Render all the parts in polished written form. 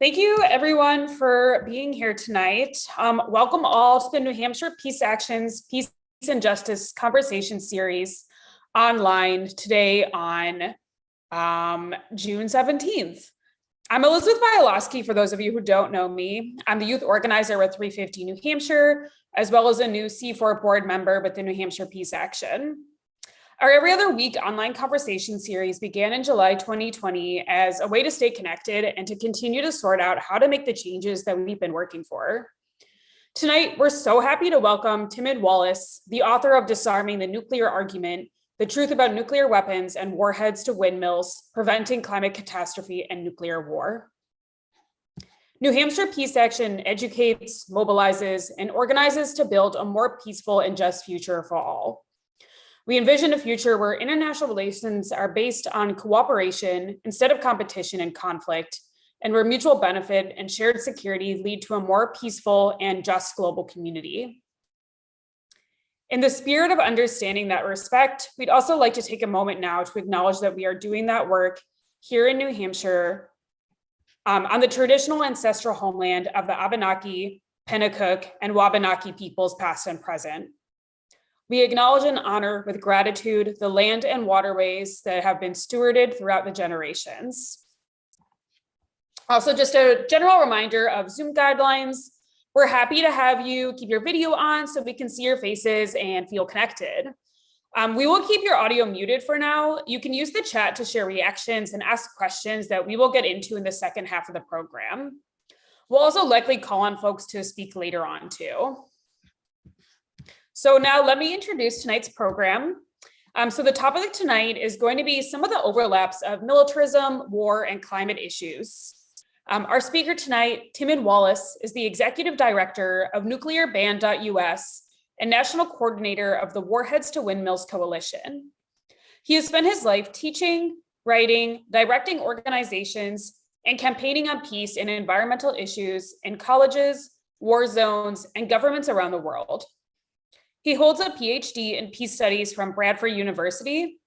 Thank you everyone for being here tonight. Welcome all to the New Hampshire Peace Actions, Peace and Justice Conversation Series online today on June 17th. I'm Elizabeth Bialowski, for those of you who don't know me. I'm the youth organizer with 350 New Hampshire, as well as a new C4 board member with the New Hampshire Peace Action. Our every other week online conversation series began in July 2020 as a way to stay connected and to continue to sort out how to make the changes that we've been working for. Tonight, we're so happy to welcome Timmon Wallis, the author of Disarming the Nuclear Argument, The Truth About Nuclear Weapons and Warheads to Windmills, Preventing Climate Catastrophe and Nuclear War. New Hampshire Peace Action educates, mobilizes, and organizes to build a more peaceful and just future for all. We envision a future where international relations are based on cooperation instead of competition and conflict, and where mutual benefit and shared security lead to a more peaceful and just global community. In the spirit of understanding that respect, we'd also like to take a moment now to acknowledge that we are doing that work here in New Hampshire on the traditional ancestral homeland of the Abenaki, Pennacook, and Wabanaki peoples past and present. We acknowledge and honor with gratitude the land and waterways that have been stewarded throughout the generations. Also, just a general reminder of Zoom guidelines. We're happy to have you keep your video on so we can see your faces and feel connected. We will keep your audio muted for now. You can use the chat to share reactions and ask questions that we will get into in the second half of the program. We'll also likely call on folks to speak later on too. So now let me introduce tonight's program. So the topic tonight is going to be some of the overlaps of militarism, war, and climate issues. Our speaker tonight, Timmon Wallis, is the Executive Director of NuclearBan.us and National Coordinator of the Warheads to Windmills Coalition. He has spent his life teaching, writing, directing organizations, and campaigning on peace and environmental issues in colleges, war zones, and governments around the world. He holds a PhD in peace studies from Bradford University.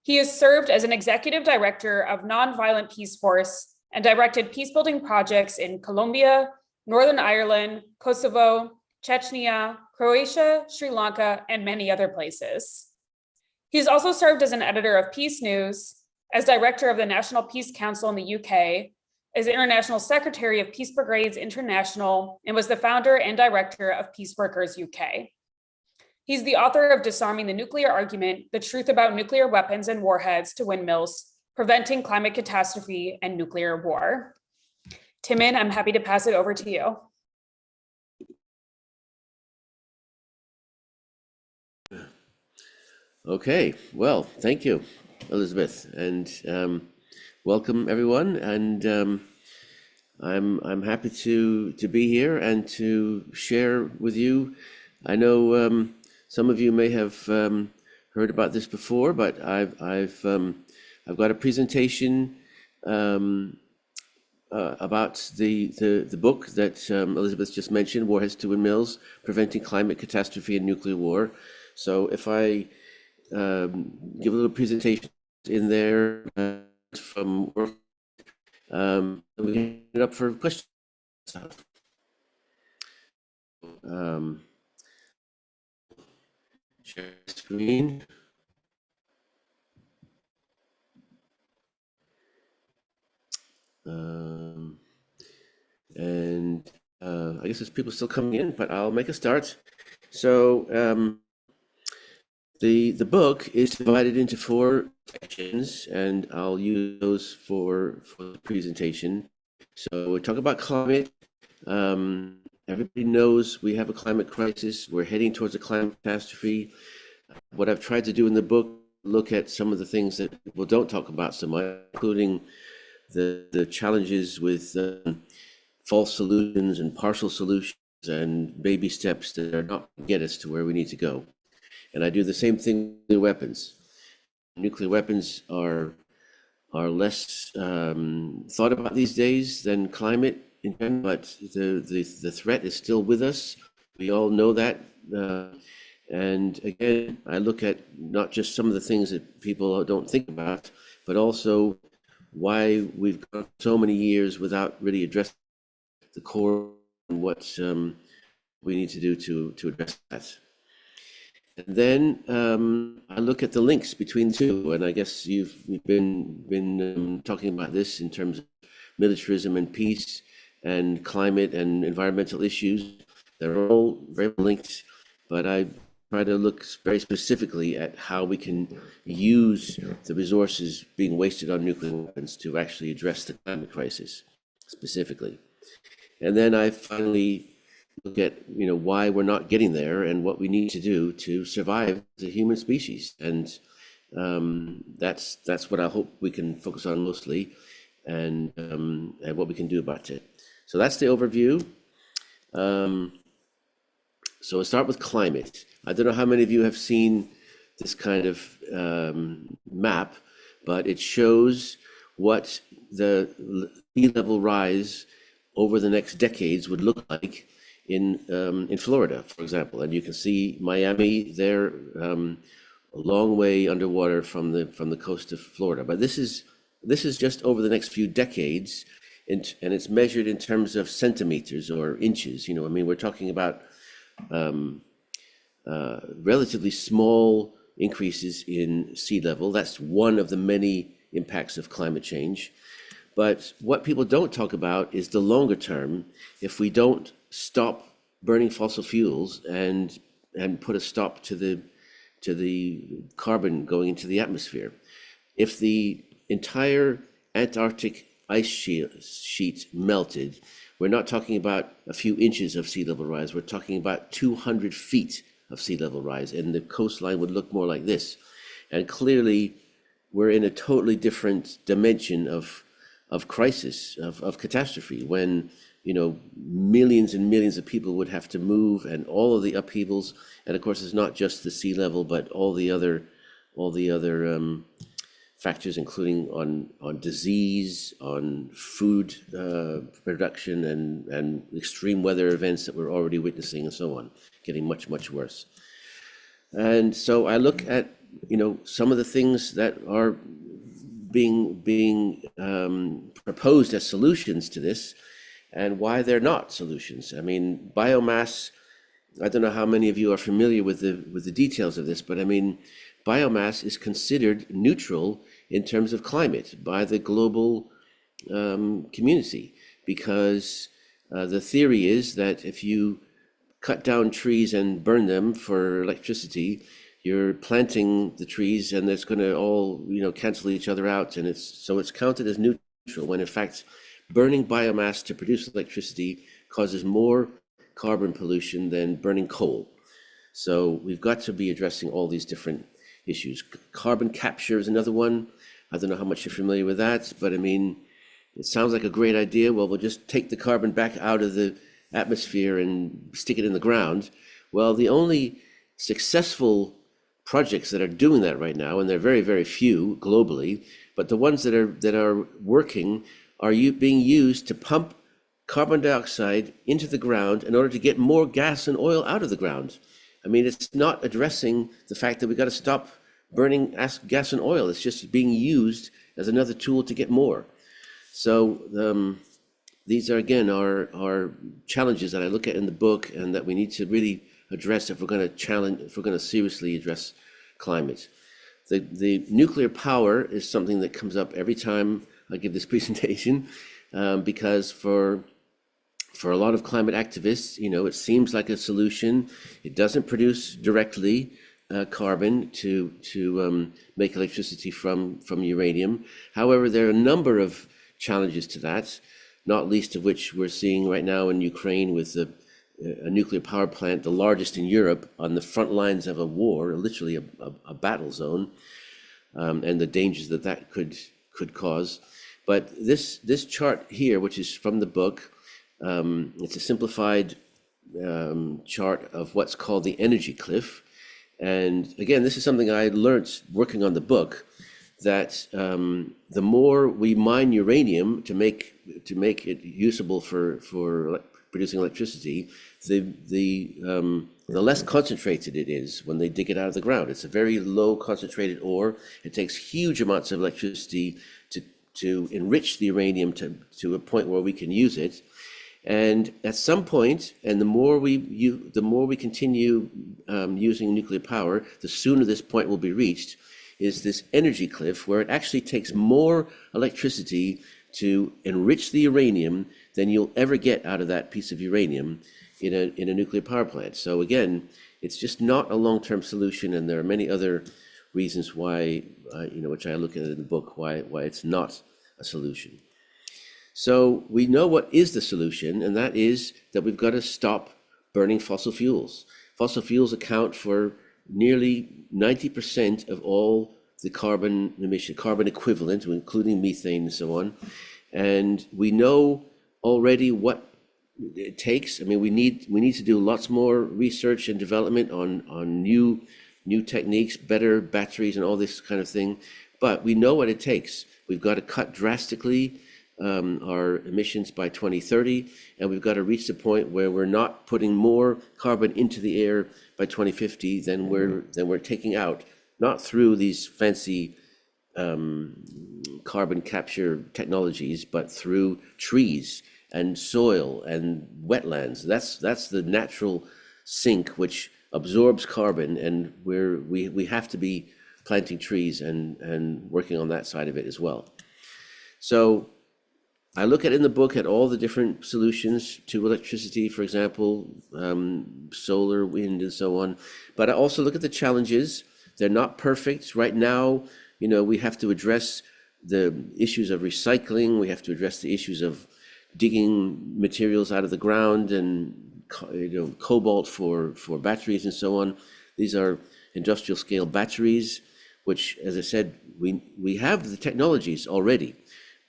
He has served as an executive director of Nonviolent Peaceforce and directed peacebuilding projects in Colombia, Northern Ireland, Kosovo, Chechnya, Croatia, Sri Lanka, and many other places. He's also served as an editor of Peace News, as director of the National Peace Council in the UK, as international secretary of Peace Brigades International, and was the founder and director of Peaceworkers UK. He's the author of Disarming the Nuclear Argument, The Truth About Nuclear Weapons and Warheads to Windmills, Preventing Climate Catastrophe and Nuclear War. Timmon, I'm happy to pass it over to you. Okay, well, thank you, Elizabeth, and welcome everyone. And I'm happy to be here and to share with you. I know some of you may have heard about this before, but I've got a presentation about the book that Elizabeth just mentioned, Warheads to Windmills, Preventing Climate Catastrophe and Nuclear War. So if I give a little presentation in there from work, we can get it up for questions. Share screen. I guess there's people still coming in, but I'll make a start. So the book is divided into 4 sections, and I'll use those for the presentation. So we talk about climate. Everybody knows we have a climate crisis. We're heading towards a climate catastrophe. What I've tried to do in the book, look at some of the things that people don't talk about so much, including the challenges with false solutions and partial solutions and baby steps that are not going to get us to where we need to go. And I do the same thing with nuclear weapons. Nuclear weapons are less thought about these days than climate in general, but the threat is still with us. We all know that. And again, I look at not just some of the things that people don't think about, but also why we've gone so many years without really addressing the core and what we need to do to address that. And then I look at the links between the two, and I guess we've been talking about this in terms of militarism and peace and climate and environmental issues. They're all very linked, but I try to look very specifically at how we can use the resources being wasted on nuclear weapons to actually address the climate crisis specifically. And then I finally look at why we're not getting there and what we need to do to survive as a human species, and that's what I hope we can focus on mostly, and what we can do about it. So that's the overview. So I'll start with climate. I don't know how many of you have seen this kind of map, but it shows what the sea level rise over the next decades would look like in Florida, for example. And you can see Miami there, a long way underwater from the coast of Florida. But this is just over the next few decades, and it's measured in terms of centimeters or inches. I mean, we're talking about relatively small increases in sea level. That's one of the many impacts of climate change. But what people don't talk about is the longer term. If we don't stop burning fossil fuels and put a stop to the carbon going into the atmosphere, if the entire Antarctic ice sheet melted, we're not talking about a few inches of sea level rise. We're talking about 200 feet of sea level rise, and the coastline would look more like this. And clearly, we're in a totally different dimension of crisis, of catastrophe, when millions and millions of people would have to move, and all of the upheavals. And of course, it's not just the sea level, but all the other factors, including on disease, on food production, and extreme weather events that we're already witnessing, and so on, getting much, much worse. And so I look at some of the things that are being proposed as solutions to this, and why they're not solutions. I mean, biomass, I don't know how many of you are familiar with the details of this, but I mean, biomass is considered neutral in terms of climate by the global community, because the theory is that if you cut down trees and burn them for electricity, you're planting the trees, and it's going to all cancel each other out, and it's counted as neutral, when in fact burning biomass to produce electricity causes more carbon pollution than burning coal. So we've got to be addressing all these different issues. Carbon capture is another one. I don't know how much you're familiar with that, but I mean, it sounds like a great idea. Well, we'll just take the carbon back out of the atmosphere and stick it in the ground. Well, the only successful projects that are doing that right now, and they're very, very few globally, but the ones that are working are being used to pump carbon dioxide into the ground in order to get more gas and oil out of the ground. I mean, it's not addressing the fact that we've got to stop burning gas and oil. It's just being used as another tool to get more. So these are, again, our challenges that I look at in the book, and that we need to really address if we're going to seriously address climate. The nuclear power is something that comes up every time I give this presentation, because for a lot of climate activists, it seems like a solution. It doesn't produce directly carbon to make electricity from uranium. However, there are a number of challenges to that, not least of which we're seeing right now in Ukraine with a nuclear power plant, the largest in Europe, on the front lines of a war, literally a battle zone, and the dangers that could cause. But this chart here, which is from the book, it's a simplified chart of what's called the energy cliff. And again, this is something I learned working on the book, that the more we mine uranium to make it usable for producing electricity, the less concentrated it is when they dig it out of the ground. It's a very low concentrated ore. It takes huge amounts of electricity to enrich the uranium to a point where we can use it. And at some point, and the more we continue using nuclear power, the sooner this point will be reached, is this energy cliff where it actually takes more electricity to enrich the uranium than you'll ever get out of that piece of uranium in a nuclear power plant. So again, it's just not a long-term solution, and there are many other reasons why, which I look at in the book, why it's not a solution. So we know what is the solution, and that is that we've got to stop burning fossil fuels. Fossil fuels account for nearly 90% of all the carbon emission, carbon equivalent, including methane and so on. And we know already what it takes. I mean, we need to do lots more research and development on new techniques, better batteries, and all this kind of thing. But we know what it takes. We've got to cut drastically our emissions by 2030, and we've got to reach the point where we're not putting more carbon into the air by 2050 than we're taking out, not through these fancy carbon capture technologies, but through trees and soil and wetlands. That's the natural sink which absorbs carbon, and we have to be planting trees and working on that side of it as well. So I look in the book at all the different solutions to electricity, for example, solar, wind, and so on. But I also look at the challenges. They're not perfect. Right now, we have to address the issues of recycling. We have to address the issues of digging materials out of the ground and cobalt for batteries and so on. These are industrial scale batteries, which, as I said, we have the technologies already,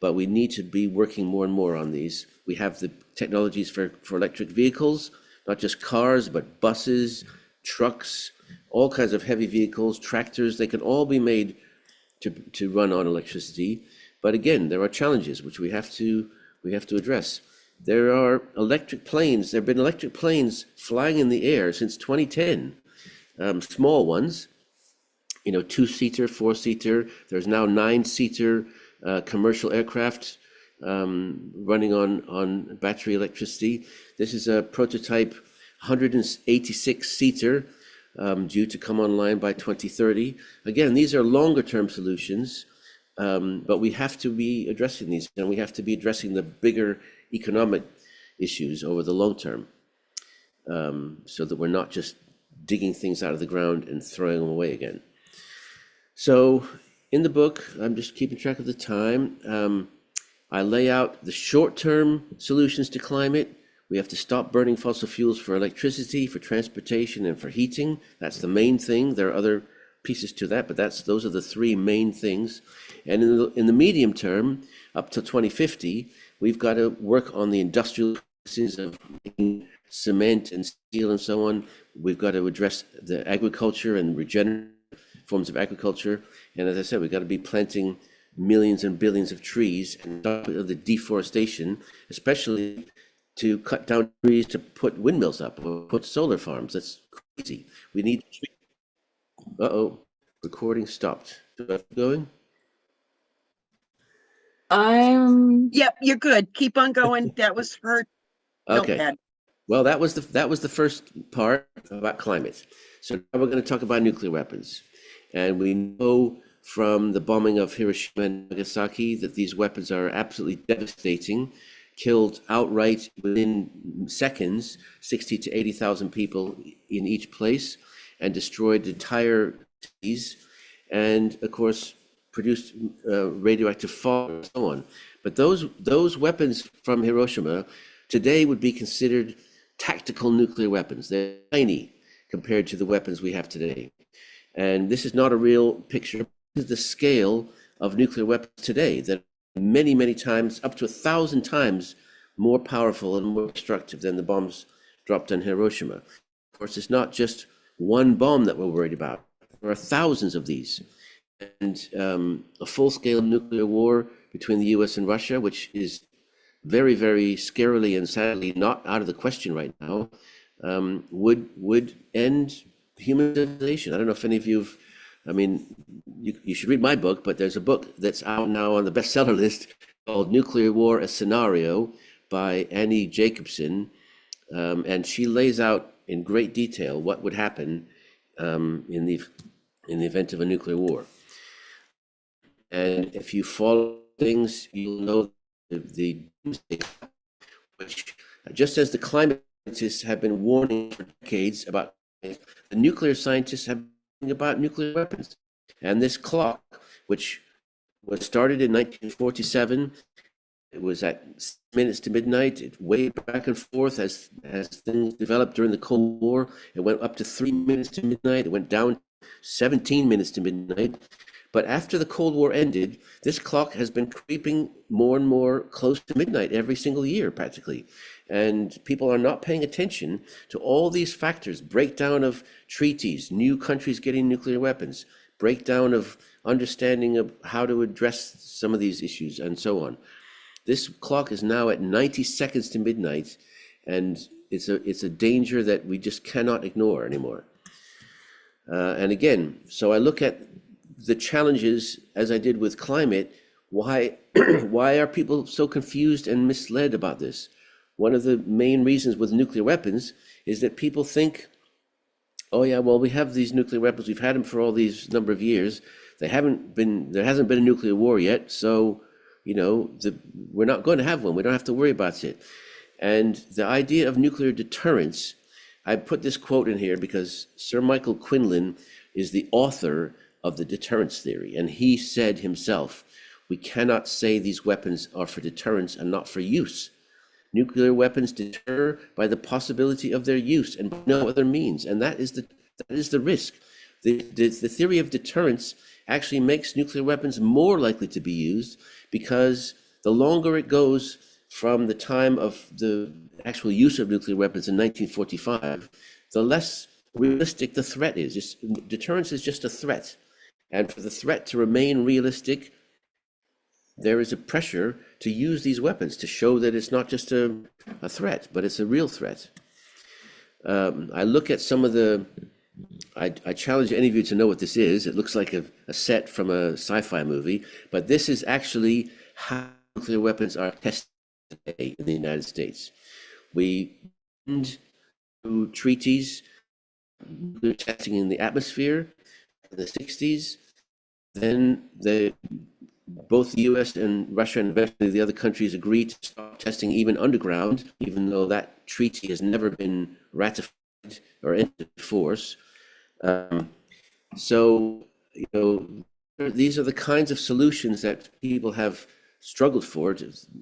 but we need to be working more and more on these. We have the technologies for electric vehicles, not just cars, but buses, trucks, all kinds of heavy vehicles, tractors. They can all be made to run on electricity. But again, there are challenges which we have to address. There are electric planes. There have been electric planes flying in the air since 2010, small ones, 2-seater, 4-seater. There's now 9-seater commercial aircraft running on battery electricity. This is a prototype 186-seater due to come online by 2030. Again, these are longer term solutions, but we have to be addressing these, and we have to be addressing the bigger economic issues over the long term, so that we're not just digging things out of the ground and throwing them away again. So in the book, I'm just keeping track of the time. I lay out the short-term solutions to climate. We have to stop burning fossil fuels for electricity, for transportation, and for heating. That's the main thing. There are other pieces to that, but those are the three main things. And in the medium term, up to 2050, we've got to work on the industrial processes of making cement and steel and so on. We've got to address the agriculture and regenerative forms of agriculture. And as I said, we've got to be planting millions and billions of trees and stop the deforestation, especially to cut down trees to put windmills up or put solar farms. That's crazy. We need trees. Uh-oh, recording stopped. Do I keep going? Yep, you're good. Keep on going. That was for Okay. Notepad. Well, that was the first part about climate. So now we're going to talk about nuclear weapons. And we know from the bombing of Hiroshima and Nagasaki that these weapons are absolutely devastating, killed outright within seconds, 60 to 80,000 people in each place, and destroyed entire cities, and of course produced radioactive fog and so on. But those weapons from Hiroshima today would be considered tactical nuclear weapons. They're tiny compared to the weapons we have today. And this is not a real picture. This is the scale of nuclear weapons today that are many, many times, up to 1,000 times more powerful and more destructive than the bombs dropped on Hiroshima. Of course, it's not just one bomb that we're worried about. There are thousands of these. And a full-scale nuclear war between the US and Russia, which is very, very scarily and sadly not out of the question right now, would end human civilization. I don't know if any of you have I mean, you should read my book, but there's a book that's out now on the bestseller list called Nuclear War: A Scenario by Annie Jacobson. And she lays out in great detail what would happen in the event of a nuclear war. And if you follow things, you'll know the which, just as the climate scientists have been warning for decades about, the nuclear scientists have been warning about nuclear weapons. And this clock, which was started in 1947, it was at 6 minutes to midnight. It waved back and forth as things developed during the Cold War. It went up to 3 minutes to midnight. It went down 17 minutes to midnight. But after the Cold War ended, this clock has been creeping more and more close to midnight every single year, practically. And people are not paying attention to all these factors: breakdown of treaties, new countries getting nuclear weapons, breakdown of understanding of how to address some of these issues, and so on. This clock is now at 90 seconds to midnight, and it's a danger that we just cannot ignore anymore. And again, so I look at the challenges as I did with climate. Why are people so confused and misled about this? One of the main reasons with nuclear weapons is that people think, oh yeah, well, we have these nuclear weapons, we've had them for all these number of years. There hasn't been a nuclear war yet, so we're not going to have one. We don't have to worry about it. And the idea of nuclear deterrence, I put this quote in here because Sir Michael Quinlan is the author of the deterrence theory. And he said himself, we cannot say these weapons are for deterrence and not for use. Nuclear weapons deter by the possibility of their use and by no other means. And that is the risk. The theory of deterrence actually makes nuclear weapons more likely to be used, because the longer it goes from the time of the actual use of nuclear weapons in 1945, the less realistic the threat is. Deterrence is just a threat. And for the threat to remain realistic, there is a pressure to use these weapons to show that it's not just a threat, but it's a real threat. I look at some of the, I challenge any of you to know what this is. It looks like a set from a sci-fi movie, but this is actually how nuclear weapons are tested today in the United States. We do treaties, nuclear testing in the atmosphere in the 60s. Then both the US and Russia and eventually the other countries agreed to stop testing even underground, even though that treaty has never been ratified or entered force. So, these are the kinds of solutions that people have struggled for,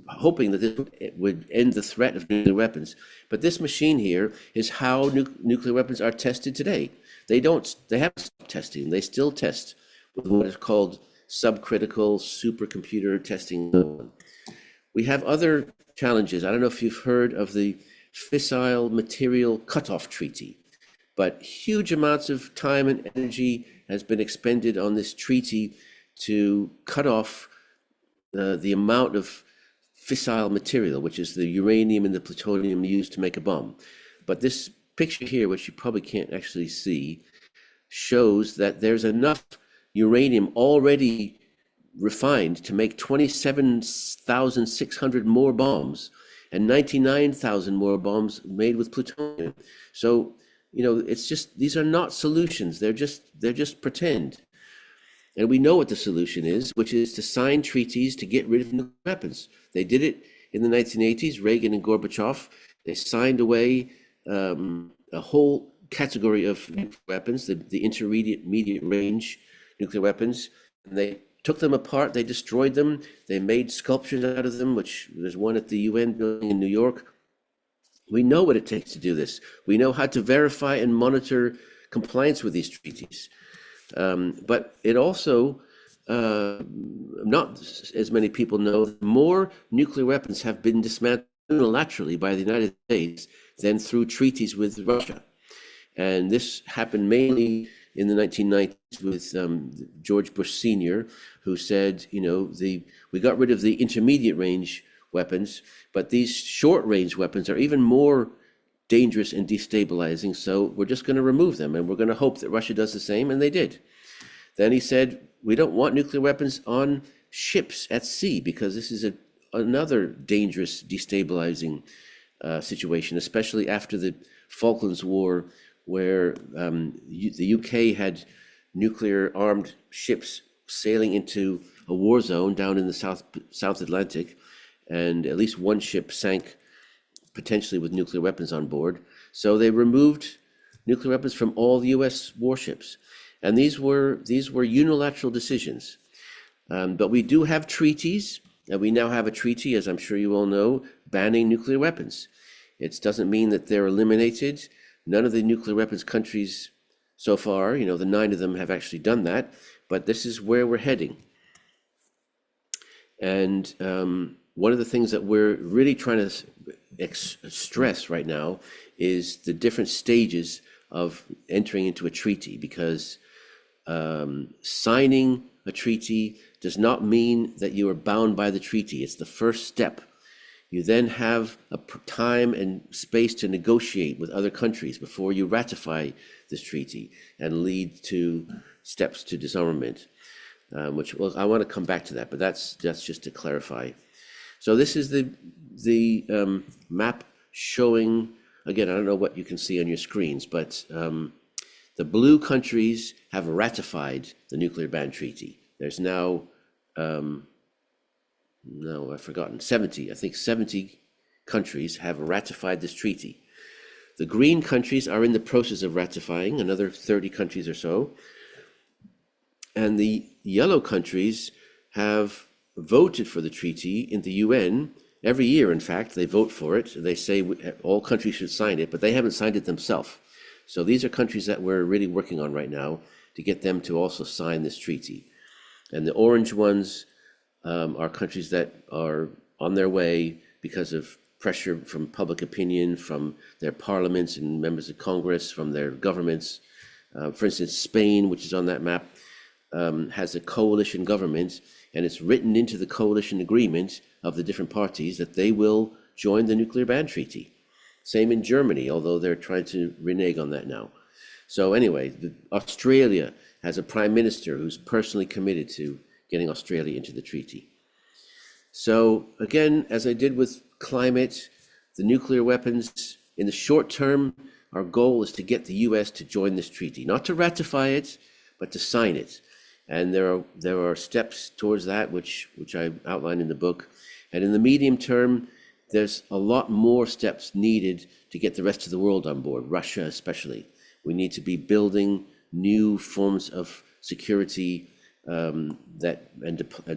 hoping that this would end the threat of nuclear weapons. But this machine here is how nuclear weapons are tested today. They haven't stopped testing. They still test with what is called subcritical supercomputer testing. We have other challenges. I don't know if you've heard of the Fissile Material Cutoff Treaty, but huge amounts of time and energy has been expended on this treaty to cut off the amount of fissile material, which is the uranium and the plutonium used to make a bomb. But this picture here, which you probably can't actually see, shows that there's enough uranium already refined to make 27,600 more bombs and 99,000 more bombs made with plutonium. So, it's just, these are not solutions. They're just pretend. And we know what the solution is, which is to sign treaties to get rid of nuclear weapons. They did it in the 1980s, Reagan and Gorbachev. They signed away a whole category of nuclear weapons, the intermediate range nuclear weapons, and they took them apart, they destroyed them, they made sculptures out of them, which there's one at the UN building in New York. We know what it takes to do this. We know how to verify and monitor compliance with these treaties. But it also, not as many people know, more nuclear weapons have been dismantled unilaterally by the United States than through treaties with Russia. And this happened mainly in the 1990s with George Bush Sr., who said, we got rid of the intermediate range weapons, but these short range weapons are even more dangerous and destabilizing, so we're just going to remove them, and we're going to hope that Russia does the same, and they did. Then he said, we don't want nuclear weapons on ships at sea because this is another dangerous, destabilizing situation, especially after the Falklands War, where the UK had nuclear-armed ships sailing into a war zone down in the South Atlantic, and at least one ship sank, potentially with nuclear weapons on board. So they removed nuclear weapons from all the US warships. And these were unilateral decisions. But we do have treaties, and we now have a treaty, as I'm sure you all know, banning nuclear weapons. It doesn't mean that they're eliminated. None of the nuclear weapons countries so far, the 9 of them have actually done that, but this is where we're heading. And one of the things that we're really trying to stress right now is the different stages of entering into a treaty, because signing a treaty does not mean that you are bound by the treaty. It's the first step. You then have a time and space to negotiate with other countries before you ratify this treaty and lead to steps to disarmament, which I want to come back to that, but that's just to clarify. So this is the map showing, again, I don't know what you can see on your screens, but the blue countries have ratified the nuclear ban treaty. There's now, no, I've forgotten, 70 countries have ratified this treaty. The green countries are in the process of ratifying, another 30 countries or so. And the yellow countries have voted for the treaty in the UN. Every year, in fact, they vote for it. They say all countries should sign it, but they haven't signed it themselves. So these are countries that we're really working on right now to get them to also sign this treaty. And the orange ones are countries that are on their way because of pressure from public opinion, from their parliaments and members of Congress, from their governments. For instance, Spain, which is on that map, has a coalition government, and it's written into the coalition agreement of the different parties that they will join the nuclear ban treaty. Same in Germany, although they're trying to renege on that now. So anyway, Australia has a prime minister who's personally committed to getting Australia into the treaty. So again, as I did with climate, the nuclear weapons, in the short term, our goal is to get the US to join this treaty, not to ratify it, but to sign it. And there are steps towards that, which I outline in the book. And in the medium term, there's a lot more steps needed to get the rest of the world on board, Russia especially. We need to be building new forms of security and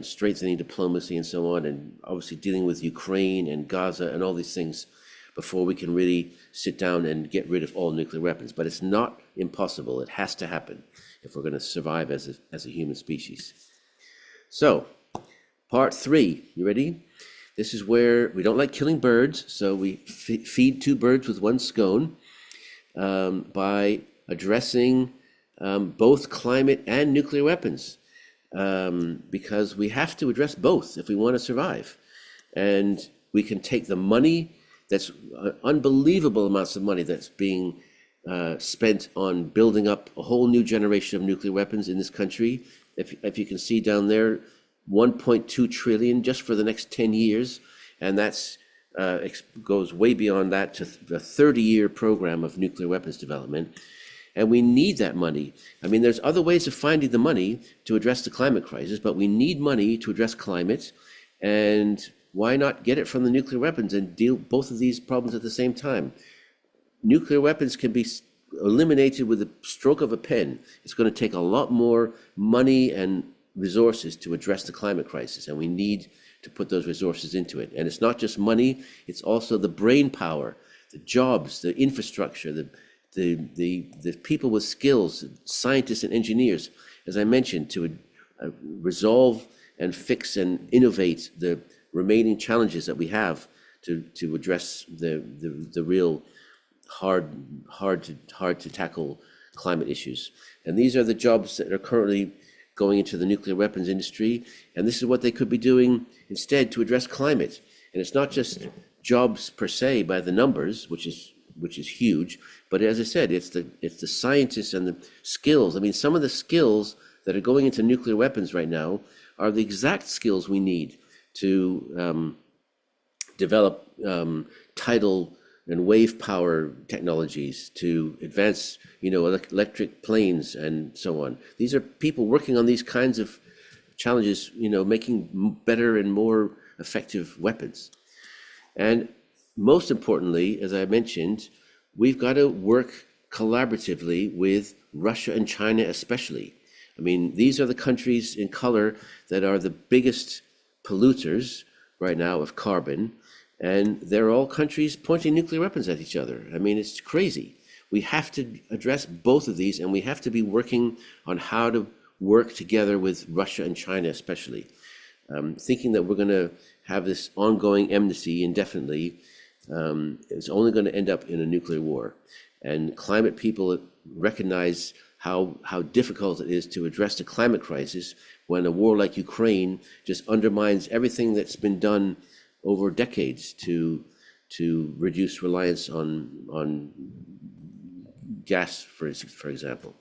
strengthening diplomacy and so on, and obviously dealing with Ukraine and Gaza and all these things before we can really sit down and get rid of all nuclear weapons. But it's not impossible. It has to happen if we're going to survive as a human species. So, part 3, you ready? This is where we don't like killing birds, so we feed 2 birds with 1 scone by addressing both climate and nuclear weapons, because we have to address both if we want to survive. And we can take the money, that's unbelievable amounts of money that's being spent on building up a whole new generation of nuclear weapons in this country. If you can see down there, 1.2 trillion just for the next 10 years. And that's goes way beyond that to a 30-year program of nuclear weapons development. And we need that money. I mean, there's other ways of finding the money to address the climate crisis, but we need money to address climate. And why not get it from the nuclear weapons and deal both of these problems at the same time? Nuclear weapons can be eliminated with a stroke of a pen. It's going to take a lot more money and resources to address the climate crisis, and we need to put those resources into it. And it's not just money, it's also the brain power, the jobs, the infrastructure, the people with skills, scientists and engineers, as I mentioned, to resolve and fix and innovate the remaining challenges that we have to address the real hard to tackle climate issues. And these are the jobs that are currently going into the nuclear weapons industry, and this is what they could be doing instead to address climate. And it's not just jobs per se by the numbers, which is huge, but as I said, it's the scientists and the skills. I mean, some of the skills that are going into nuclear weapons right now are the exact skills we need to develop tidal and wave power technologies, to advance, electric planes and so on. These are people working on these kinds of challenges, making better and more effective weapons. And most importantly, as I mentioned, we've got to work collaboratively with Russia and China especially. I mean, these are the countries in color that are the biggest polluters right now of carbon, and they're all countries pointing nuclear weapons at each other. I mean, it's crazy. We have to address both of these, and we have to be working on how to work together with Russia and China especially. Thinking that we're going to have this ongoing enmity indefinitely is only going to end up in a nuclear war. And climate people recognize how difficult it is to address the climate crisis when a war like Ukraine just undermines everything that's been done over decades to reduce reliance on gas, for example.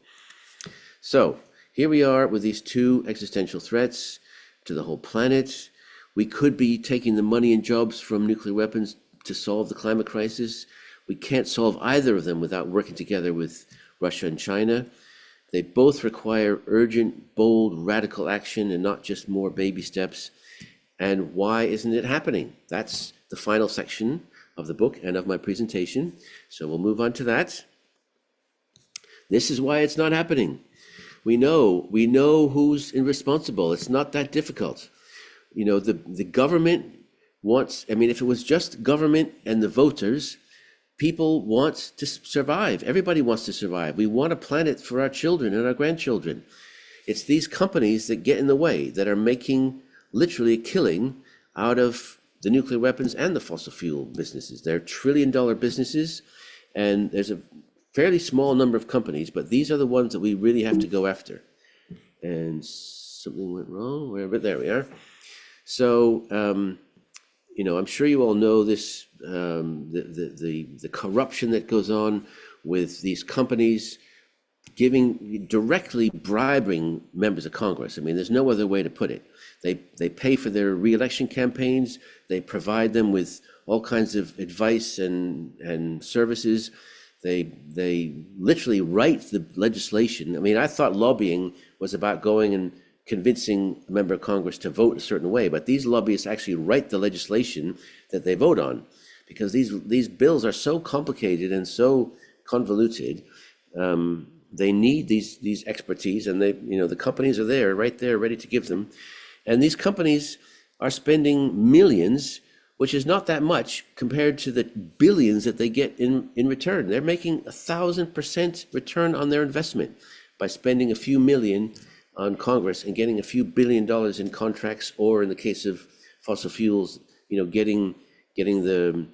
So here we are with these two existential threats to the whole planet. We could be taking the money and jobs from nuclear weapons to solve the climate crisis. We can't solve either of them without working together with Russia and China. They both require urgent, bold, radical action and not just more baby steps. And why isn't it happening? That's the final section of the book and of my presentation. So we'll move on to that. This is why it's not happening. We know who's responsible. It's not that difficult. The government wants, if it was just government and the voters, people want to survive. Everybody wants to survive. We want a planet for our children and our grandchildren. It's these companies that get in the way, that are making literally a killing out of the nuclear weapons and the fossil fuel businesses. They're trillion-dollar businesses, and there's a fairly small number of companies, but these are the ones that we really have to go after. And something went wrong, but there we are. So, I'm sure you all know this, the corruption that goes on with these companies directly bribing members of Congress. There's no other way to put it. They pay for their re-election campaigns. They provide them with all kinds of advice and services. They literally write the legislation. I thought lobbying was about going and convincing a member of Congress to vote a certain way, but these lobbyists actually write the legislation that they vote on, because these bills are so complicated and so convoluted. They need these expertise, and the companies are right there ready to give them. And these companies are spending millions, which is not that much compared to the billions that they get in return. They're making 1,000% return on their investment by spending a few million on Congress and getting a few $1 billion in contracts, or in the case of fossil fuels, getting the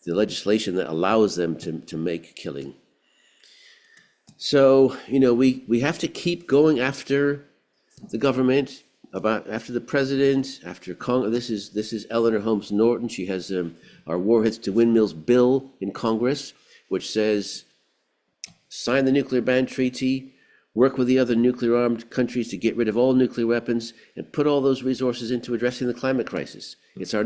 legislation that allows them to make a killing. So, we have to keep going after the government, after the president, after Congress. This is Eleanor Holmes Norton. She has our Warheads to Windmills bill in Congress, which says, sign the nuclear ban treaty, work with the other nuclear armed countries to get rid of all nuclear weapons, and put all those resources into addressing the climate crisis. It's our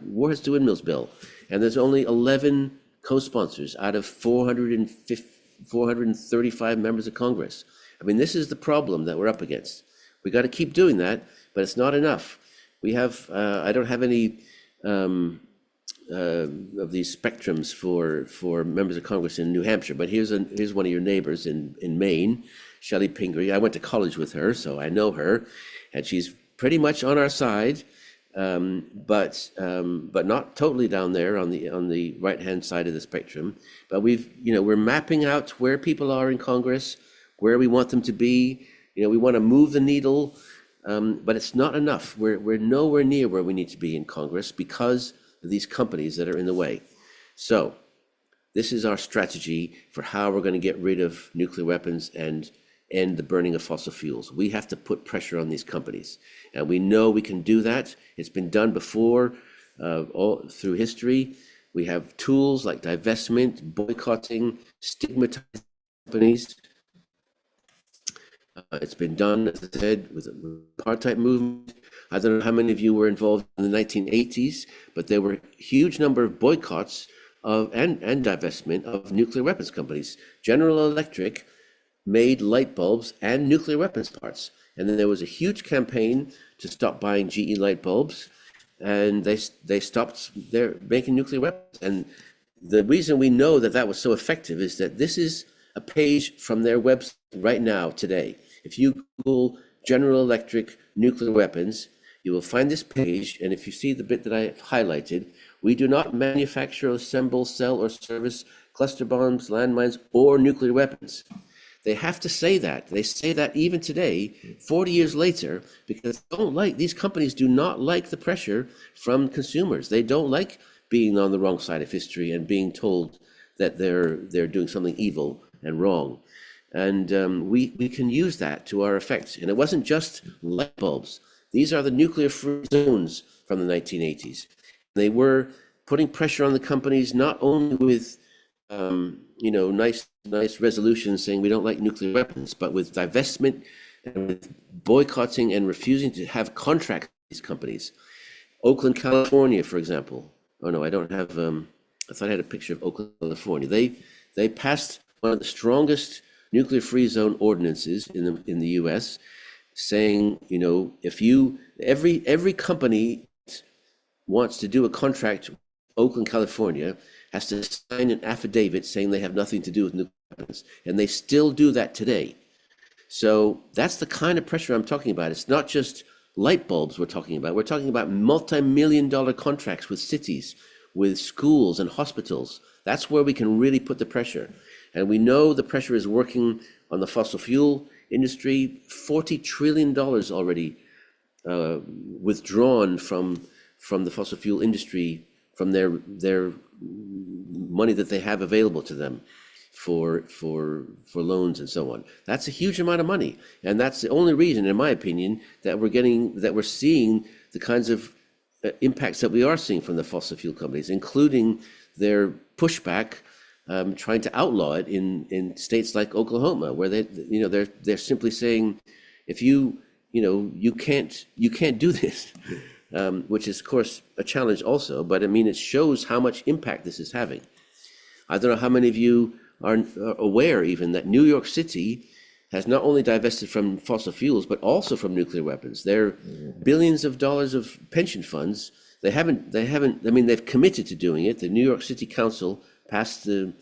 Warheads to Windmills bill. And there's only 11 co-sponsors out of 435 members of Congress. This is the problem that we're up against. We got to keep doing that, but it's not enough. We have, I don't have any of these spectrums for members of Congress in New Hampshire, but here's one of your neighbors in Maine, Shelley Pingree. I went to college with her, so I know her, and she's pretty much on our side, but not totally down there on the right-hand side of the spectrum. But we're mapping out where people are in Congress, where we want them to be. We want to move the needle, but it's not enough. We're nowhere near where we need to be in Congress because of these companies that are in the way. So this is our strategy for how we're going to get rid of nuclear weapons and end the burning of fossil fuels. We have to put pressure on these companies, and we know we can do that. It's been done before, all through history. We have tools like divestment, boycotting, stigmatizing companies. It's been done, as I said, with the apartheid movement. I don't know how many of you were involved in the 1980s, but there were a huge number of boycotts of and divestment of nuclear weapons companies. General Electric made light bulbs and nuclear weapons parts. And then there was a huge campaign to stop buying GE light bulbs, and they stopped their making nuclear weapons. And the reason we know that that was so effective is that this is a page from their website right now, today. If you Google General Electric nuclear weapons, you will find this page. And if you see the bit that I have highlighted, we do not manufacture, assemble, sell, or service cluster bombs, landmines, or nuclear weapons. They have to say that. They say that even today, 40 years later, because these companies do not like the pressure from consumers. They don't like being on the wrong side of history and being told that they're doing something evil and wrong. And we can use that to our effect. And it wasn't just light bulbs. These are the nuclear-free zones from the 1980s. They were putting pressure on the companies, not only with nice resolutions saying we don't like nuclear weapons, but with divestment and with boycotting and refusing to have contracts with these companies. Oakland, California, for example. Oh no, I don't have. I thought I had a picture of Oakland, California. They passed one of the strongest nuclear-free zone ordinances in the U.S., saying, if every company wants to do a contract with Oakland, California, has to sign an affidavit saying they have nothing to do with nuclear weapons. And they still do that today. So that's the kind of pressure I'm talking about. It's not just light bulbs we're talking about. We're talking about multi-million-dollar contracts with cities, with schools and hospitals. That's where we can really put the pressure. And we know the pressure is working on the fossil fuel industry. $40 trillion already withdrawn from the fossil fuel industry, from their money that they have available to them for loans and so on. That's a huge amount of money, and that's the only reason, in my opinion, that we're seeing the kinds of impacts that we are seeing from the fossil fuel companies, including their pushback, trying to outlaw it in states like Oklahoma, where they're simply saying, if you can't do this. Which is, of course, a challenge also, but I mean, it shows how much impact this is having. I don't know how many of you are aware even that New York City has not only divested from fossil fuels, but also from nuclear weapons. They're billions of dollars of pension funds. They've committed to doing it. The New York City Council passed the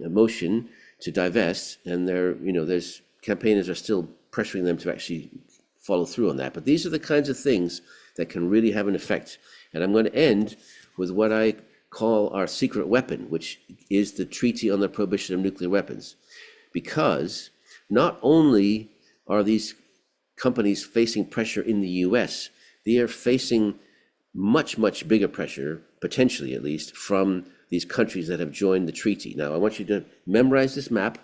motion to divest, and there's campaigners are still pressuring them to actually follow through on that. But these are the kinds of things that can really have an effect. And I'm going to end with what I call our secret weapon, which is the Treaty on the Prohibition of Nuclear Weapons. Because not only are these companies facing pressure in the US, they are facing much, much bigger pressure, potentially at least, from these countries that have joined the treaty. Now, I want you to memorize this map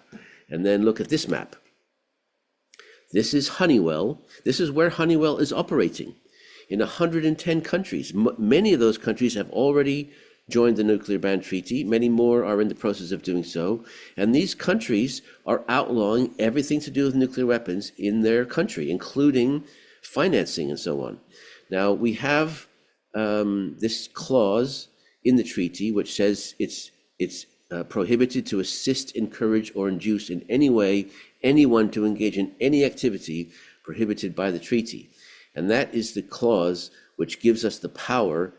and then look at this map. This is Honeywell. This is where Honeywell is operating in 110 countries. Many of those countries have already joined the Nuclear Ban Treaty. Many more are in the process of doing so. And these countries are outlawing everything to do with nuclear weapons in their country, including financing and so on. Now, we have this clause in the treaty which says it's prohibited to assist, encourage, or induce in any way anyone to engage in any activity prohibited by the treaty. And that is the clause which gives us the power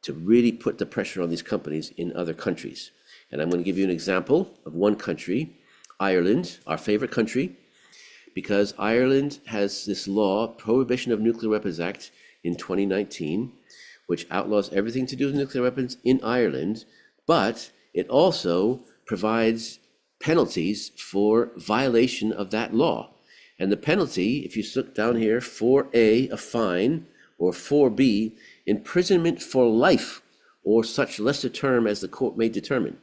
to really put the pressure on these companies in other countries. And I'm going to give you an example of one country, Ireland, our favorite country, because Ireland has this law, Prohibition of Nuclear Weapons Act in 2019, which outlaws everything to do with nuclear weapons in Ireland, but it also provides penalties for violation of that law. And the penalty, if you look down here, 4A, a fine, or 4B, imprisonment for life, or such lesser term as the court may determine.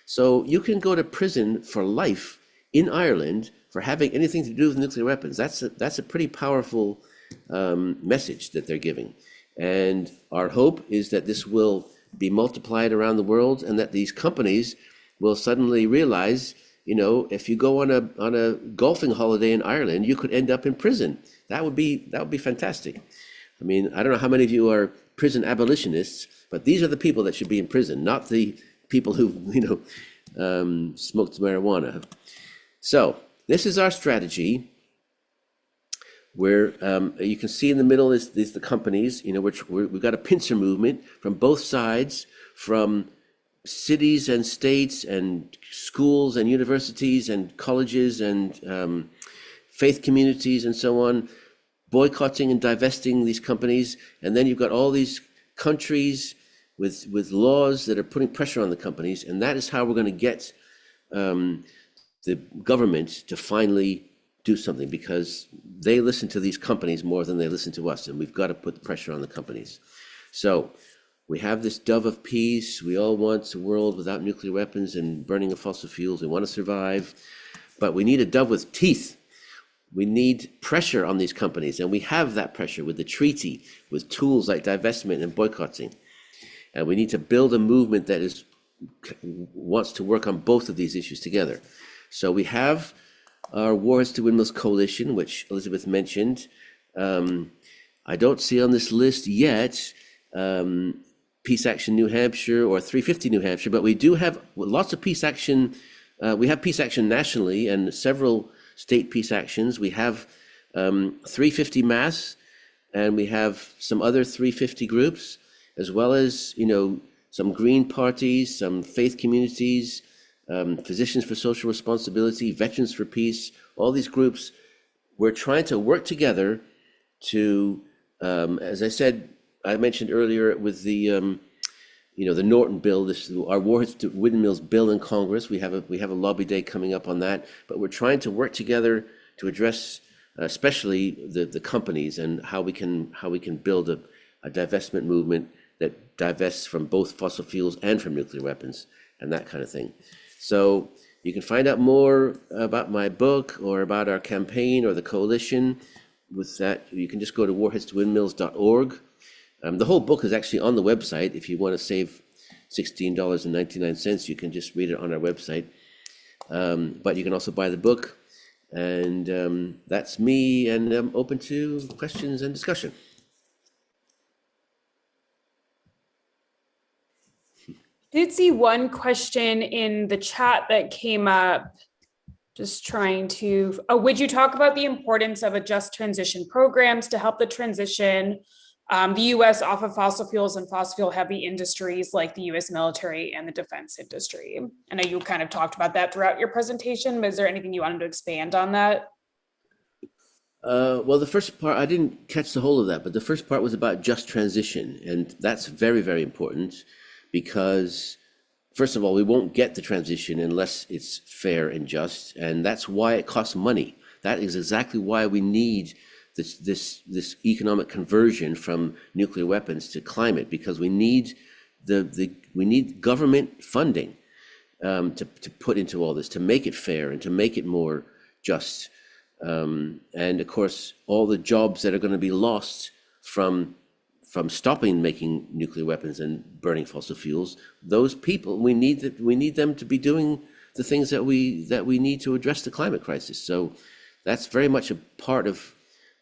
So you can go to prison for life in Ireland for having anything to do with nuclear weapons. That's a pretty powerful message that they're giving. And our hope is that this will be multiplied around the world, and that these companies will suddenly realize if you go on a golfing holiday in Ireland, you could end up in prison. That would be fantastic. I mean, I don't know how many of you are prison abolitionists, but these are the people that should be in prison, not the people who smoked marijuana. So this is our strategy, where you can see in the middle is the companies, which we've got a pincer movement from both sides, from cities and states and schools and universities and colleges and faith communities and so on, boycotting and divesting these companies. And then you've got all these countries with laws that are putting pressure on the companies, and that is how we're going to get the government to finally do something, because they listen to these companies more than they listen to us, and we've got to put the pressure on the companies. So we have this dove of peace. We all want a world without nuclear weapons and burning of fossil fuels. We want to survive, but we need a dove with teeth. We need pressure on these companies, and we have that pressure with the treaty, with tools like divestment and boycotting. And we need to build a movement that wants to work on both of these issues together. So we have our Warheads to Windmills Coalition, which Elizabeth mentioned. I don't see on this list yet Peace Action New Hampshire or 350 New Hampshire, but we do have lots of peace action. We have peace action nationally and several state peace actions. We have 350 Mass, and we have some other 350 groups, as well as some green parties, some faith communities, Physicians for Social Responsibility, Veterans for Peace, all these groups. We're trying to work together to, as I said, I mentioned earlier with the, the Norton bill, our Warheads to Windmills bill in Congress. We have a lobby day coming up on that, but we're trying to work together to address, especially the companies, and how we can build a divestment movement that divests from both fossil fuels and from nuclear weapons and that kind of thing. So you can find out more about my book or about our campaign or the coalition. With that, you can just go to warheadstowindmills.org. The whole book is actually on the website. If you want to save $16.99, you can just read it on our website. But you can also buy the book. And that's me, and I'm open to questions and discussion. I did see one question in the chat that came up, just trying to, would you talk about the importance of a just transition programs to help the transition the US off of fossil fuels and fossil fuel heavy industries like the US military and the defense industry? I know you kind of talked about that throughout your presentation, but is there anything you wanted to expand on that? Well, the first part, I didn't catch the whole of that, but the first part was about just transition. And that's very, very important, because first of all, we won't get the transition unless it's fair and just. And that's why it costs money. That is exactly why we need this economic conversion from nuclear weapons to climate, because we need we need government funding to put into all this, to make it fair and to make it more just. And of course, all the jobs that are going to be lost from stopping making nuclear weapons and burning fossil fuels, those people, we need them to be doing the things that we need to address the climate crisis. So that's very much a part of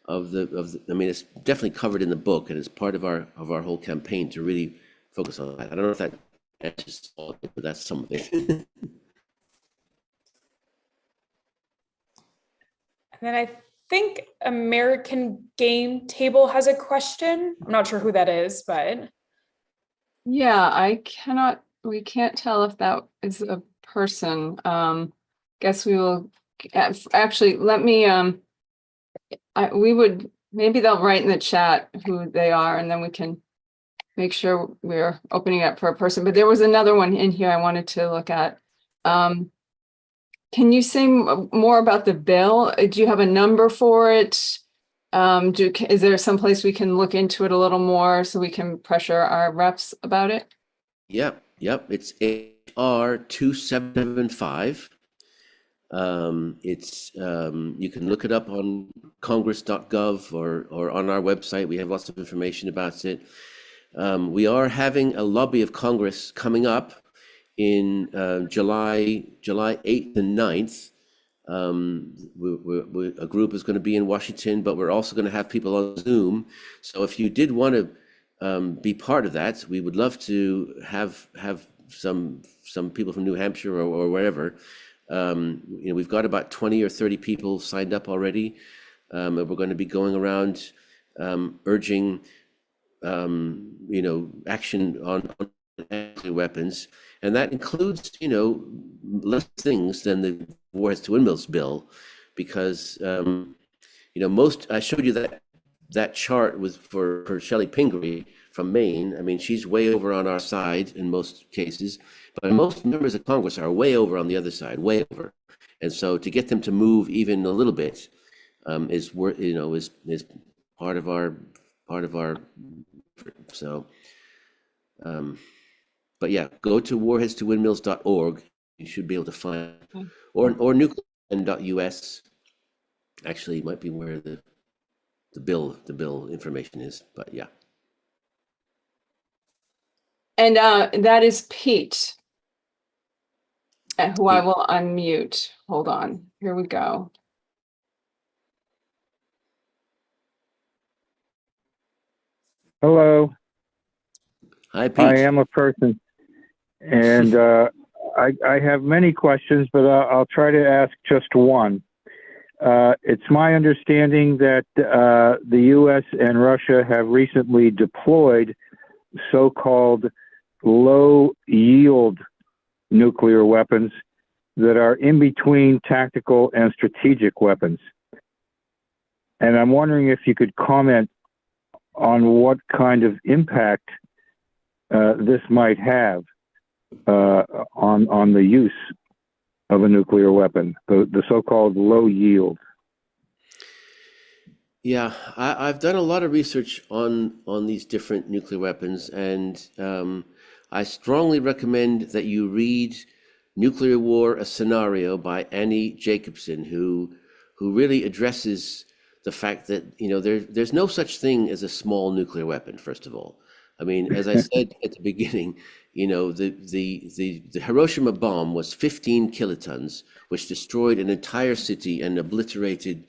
the, I mean, it's definitely covered in the book, and it's part of our whole campaign to really focus on that. I don't know if that answers all of it, but that's some of it. And then I think American Game Table has a question. I'm not sure who that is, but. Yeah, we can't tell if that is a person. Guess we will, actually, let me, maybe they'll write in the chat who they are, and then we can make sure we're opening up for a person. But there was another one in here I wanted to look at. Can you say more about the bill? Do you have a number for it? Is there some place we can look into it a little more so we can pressure our reps about it? Yep. It's HR 2775. You can look it up on congress.gov or on our website. We have lots of information about it. We are having a lobby of Congress coming up in July 8th and 9th. A group is going to be in Washington, but we're also going to have people on Zoom. So if you did want to be part of that, we would love to have some people from New Hampshire or wherever. We've got about 20 or 30 people signed up already, and we're going to be going around urging action on nuclear weapons, and that includes less things than the Warheads to Windmills bill, because I showed you that chart was for Shelley Pingree from Maine. I mean, she's way over on our side in most cases, but most members of Congress are way over on the other side, way over. And so to get them to move even a little bit is part of our so. But yeah, go to warheadstowindmills.org. You should be able to find, or nuclear.us. Actually, it might be where the bill information is. But yeah. And that is Pete, who I will unmute. Hold on. Here we go. Hello. Hi, Pete. I am a person, and I have many questions, but I'll try to ask just one. It's my understanding that the U.S. and Russia have recently deployed so-called low-yield nuclear weapons that are in between tactical and strategic weapons. And I'm wondering if you could comment on what kind of impact this might have on the use of a nuclear weapon, the so-called low yield. Yeah, I've done a lot of research on these different nuclear weapons, and I strongly recommend that you read Nuclear War: A Scenario by Annie Jacobsen, who really addresses the fact that there's no such thing as a small nuclear weapon. First of all, I mean, as I said at the beginning, the Hiroshima bomb was 15 kilotons, which destroyed an entire city and obliterated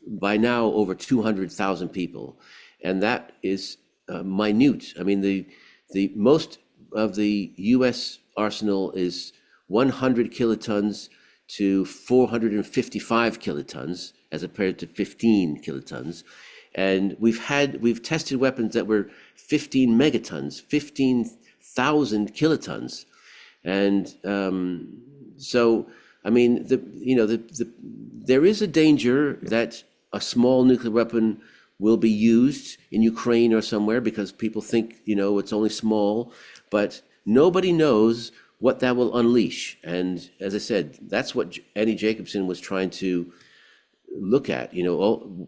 by now over 200,000 people, and that is minute. I mean, the most of the U.S. arsenal is 100 kilotons to 455 kilotons, as compared to 15 kilotons, and we've tested weapons that were 15 megatons, 15,000 kilotons, and so I mean, there is a danger that a small nuclear weapon will be used in Ukraine or somewhere because people think, it's only small, but nobody knows what that will unleash. And as I said, that's what Annie Jacobsen was trying to look at,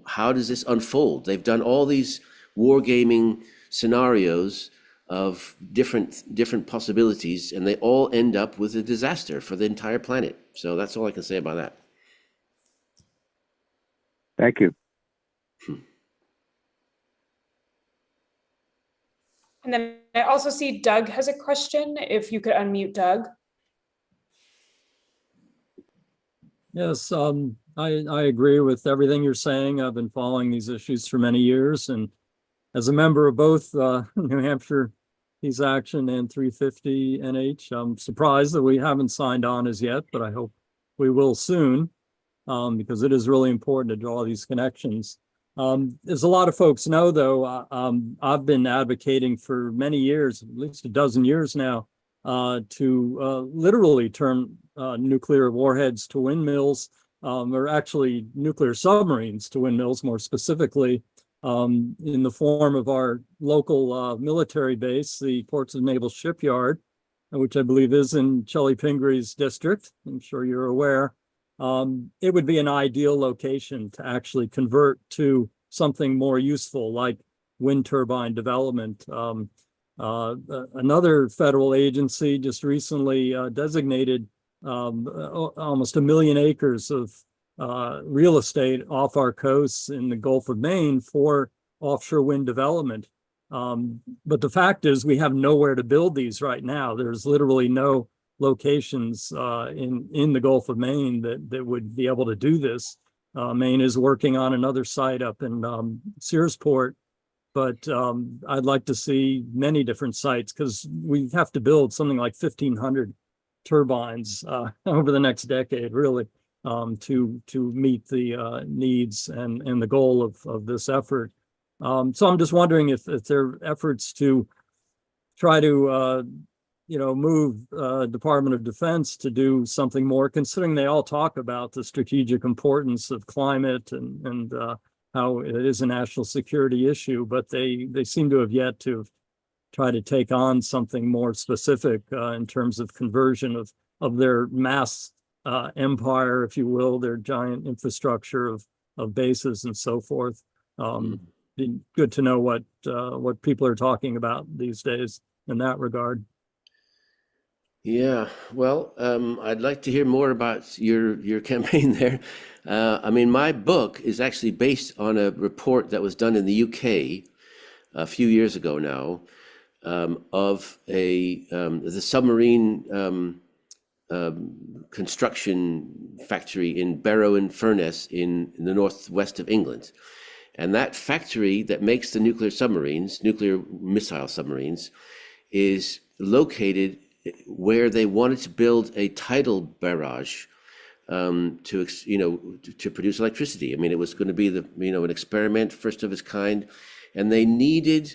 how does this unfold? They've done all these wargaming scenarios of different possibilities, and they all end up with a disaster for the entire planet. So that's all I can say about that. Thank you. And then I also see Doug has a question. If you could unmute Doug. Yes, I agree with everything you're saying. I've been following these issues for many years, and as a member of both New Hampshire Peace Action and 350 NH, I'm surprised that we haven't signed on as yet, but I hope we will soon, because it is really important to draw these connections. As a lot of folks know, though, I've been advocating for many years, at least a dozen years now, to literally turn nuclear warheads to windmills, or actually nuclear submarines to windmills, more specifically, in the form of our local military base, the Portsmouth Naval Shipyard, which I believe is in Shelley Pingree's district. I'm sure you're aware. It would be an ideal location to actually convert to something more useful, like wind turbine development. Another federal agency just recently designated almost 1 million acres of real estate off our coasts in the Gulf of Maine for offshore wind development. But the fact is we have nowhere to build these right now. There's literally no locations in the Gulf of Maine that would be able to do this. Maine is working on another site up in Searsport, but I'd like to see many different sites because we have to build something like 1,500 turbines over the next decade, really, to meet the needs and the goal of this effort. So I'm just wondering if there are efforts to try to move Department of Defense to do something more, considering they all talk about the strategic importance of climate and how it is a national security issue, but they seem to have yet to try to take on something more specific in terms of conversion of their mass empire, if you will, their giant infrastructure of bases and so forth. Be good to know what people are talking about these days in that regard. Yeah, well, I'd like to hear more about your campaign there. I mean, my book is actually based on a report that was done in the UK a few years ago now, of the submarine construction factory in Barrow-in-Furness in the northwest of England. And that factory that makes the nuclear missile submarines, is located where they wanted to build a tidal barrage to produce electricity. I mean, it was going to be an experiment, first of its kind, and they needed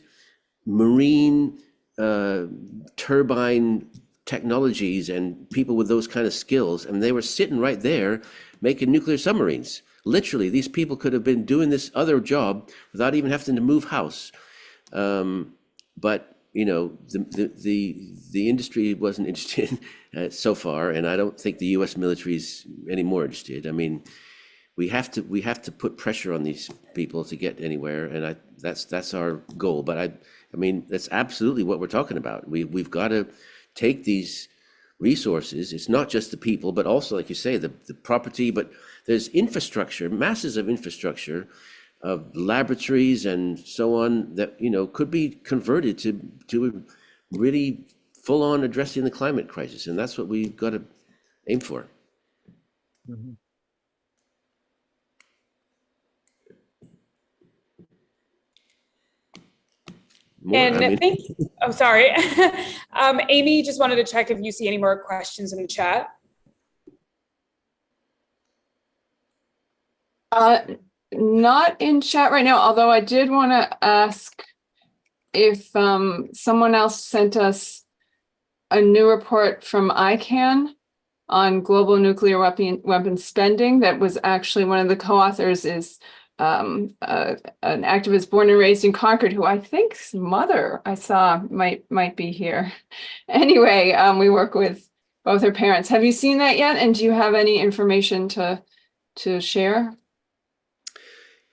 marine turbine technologies and people with those kind of skills, and they were sitting right there making nuclear submarines. Literally, these people could have been doing this other job without even having to move house. But the industry wasn't interested so far, and I don't think the U.S. military is any more interested. I mean, we have to put pressure on these people to get anywhere, and that's our goal. But I mean, that's absolutely what we're talking about. We've got to take these resources. It's not just the people, but also, like you say, the property. But there's infrastructure, masses of infrastructure, of laboratories and so on that could be converted to really full on addressing the climate crisis, and that's what we've got to aim for. Mm-hmm. Thank you. I'm sorry. Amy just wanted to check if you see any more questions in the chat. Not in chat right now, although I did want to ask if someone else sent us a new report from ICANN on global nuclear weapon spending. That was actually one of the co-authors is an activist born and raised in Concord, who I think's mother I saw might be here. Anyway, we work with both her parents. Have you seen that yet? And do you have any information to share?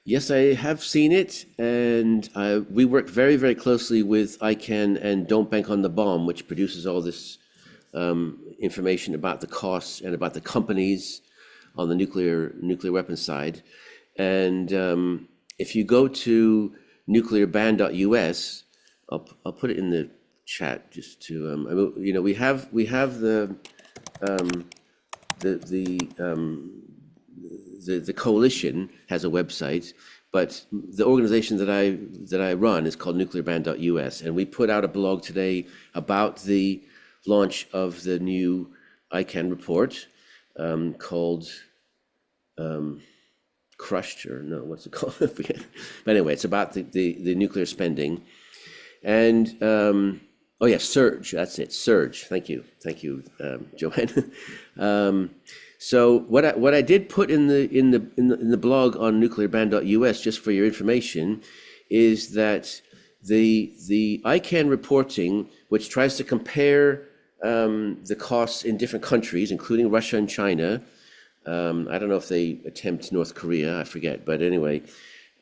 Yes, I have seen it, and we work very, very closely with ICANN and Don't Bank on the Bomb, which produces all this information about the costs and about the companies on the nuclear weapons side. And if you go to nuclearban.us, I'll put it in the chat just to we have the coalition has a website, but the organization that I run is called nuclearban.us, and we put out a blog today about the launch of the new ICANN report called Crushed, or no, what's it called? I forget. But anyway, it's about the nuclear spending, and Surge. That's it, Surge. Thank you, Joanne. So what I did put in the blog on nuclearban.us, just for your information, is that the ICANN reporting, which tries to compare the costs in different countries, including Russia and China. I don't know if they attempt North Korea, I forget, but anyway,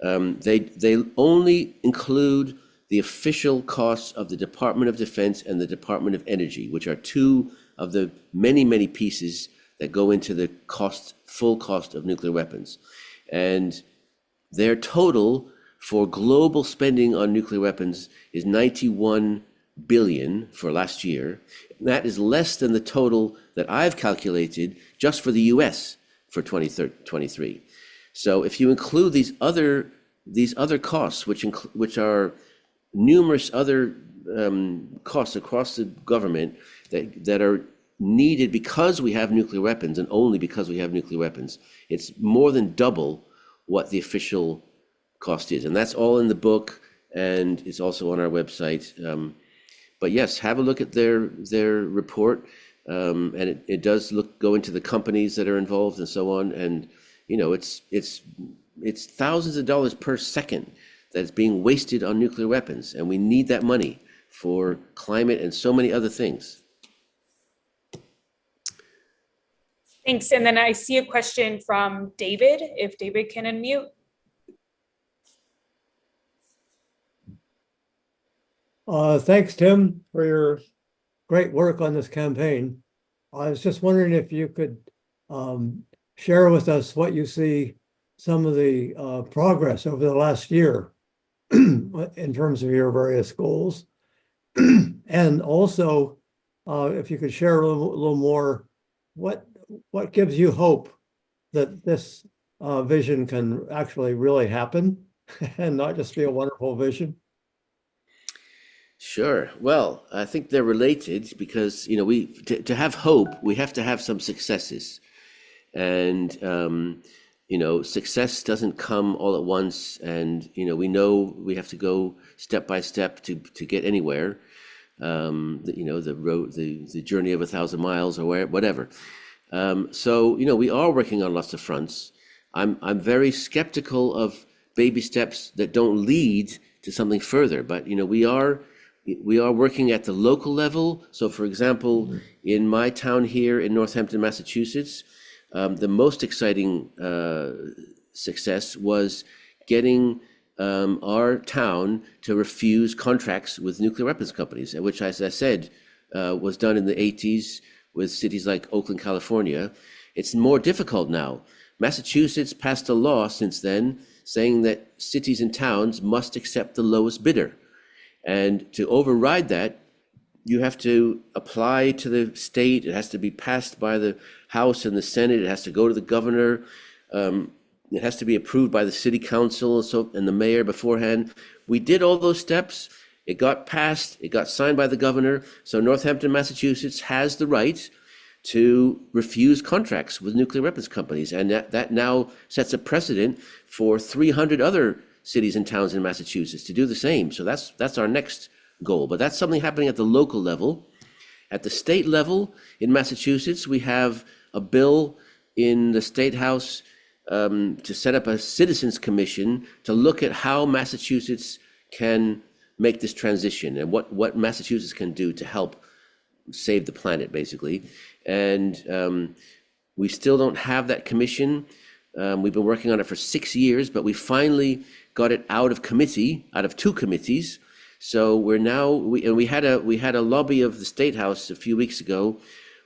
they only include the official costs of the Department of Defense and the Department of Energy, which are two of the many, many pieces that go into the full cost of nuclear weapons. And their total for global spending on nuclear weapons is 91 billion for last year. that is less than the total that I've calculated just for the US for 2023. So if you include these other costs, which are numerous other costs across the government that are needed because we have nuclear weapons, and only because we have nuclear weapons, it's more than double what the official cost is. And that's all in the book, and it's also on our website. But yes, have a look at their report, and it does go into the companies that are involved and so on. And it's thousands of dollars per second that's being wasted on nuclear weapons, and we need that money for climate and so many other things. Thanks. And then I see a question from David, if David can unmute. Thanks, Tim, for your great work on this campaign. I was just wondering if you could share with us what you see some of the progress over the last year in terms of your various goals. And also, if you could share a little more, what gives you hope that this vision can actually really happen and not just be a wonderful vision? Sure. Well, I think they're related because, to have hope, we have to have some successes. And, success doesn't come all at once. And, we know we have to go step by step to get anywhere. The road, the journey of 1,000 miles or whatever. So, we are working on lots of fronts. I'm very skeptical of baby steps that don't lead to something further. But, we are working at the local level. So, for example, in my town here in Northampton, Massachusetts, the most exciting success was getting our town to refuse contracts with nuclear weapons companies, which, as I said, was done in the 80s with cities like Oakland, California. It's more difficult now. Massachusetts passed a law since then saying that cities and towns must accept the lowest bidder. And to override that, you have to apply to the state. It has to be passed by the House and the Senate. It has to go to the governor. It has to be approved by the city council and the mayor beforehand. We did all those steps. It got passed. It got signed by the governor. So Northampton, Massachusetts has the right to refuse contracts with nuclear weapons companies. And that now sets a precedent for 300 other cities and towns in Massachusetts to do the same. So that's our next goal. But that's something happening at the local level. At the state level in Massachusetts, we have a bill in the State House to set up a citizens commission to look at how Massachusetts can make this transition and what Massachusetts can do to help save the planet, basically. And we still don't have that commission. We've been working on it for 6 years, but we finally got it out of two committees. So we're now, we had a lobby of the State House a few weeks ago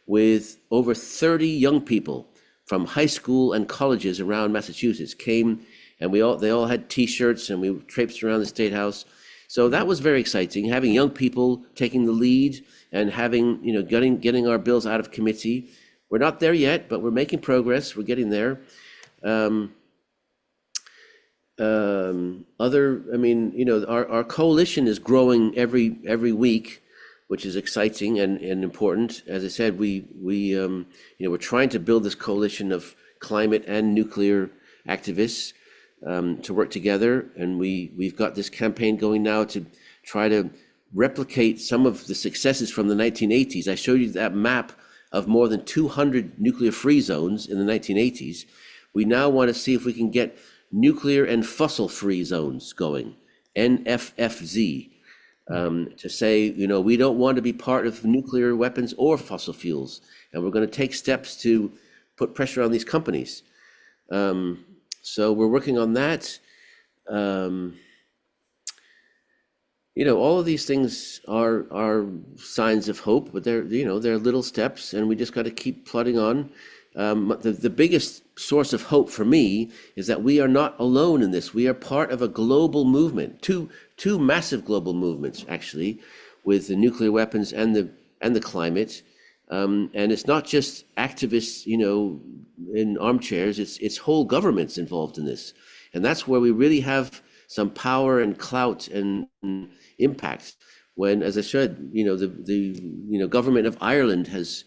with over 30 young people from high school and colleges around Massachusetts came, and they all had T-shirts, and we traipsed around the State House. So that was very exciting, having young people taking the lead and having, getting our bills out of committee. We're not there yet, but we're making progress. We're getting there. Our coalition is growing every week, which is exciting and important. As I said, we're trying to build this coalition of climate and nuclear activists to work together, and we've got this campaign going now to try to replicate some of the successes from the 1980s. I showed you that map of more than 200 nuclear-free zones in the 1980s. We now want to see if we can get nuclear and fossil-free zones going, NFFZ, to say, we don't want to be part of nuclear weapons or fossil fuels, and we're going to take steps to put pressure on these companies. So we're working on that. All of these things are signs of hope, but they're little steps, and we just got to keep plodding on. The biggest source of hope for me is that we are not alone in this. We are part of a global movement, two massive global movements, actually, with the nuclear weapons and and the climate. And it's not just activists, in armchairs, it's whole governments involved in this. And that's where we really have some power and clout and impact. When, as I said, the government of Ireland has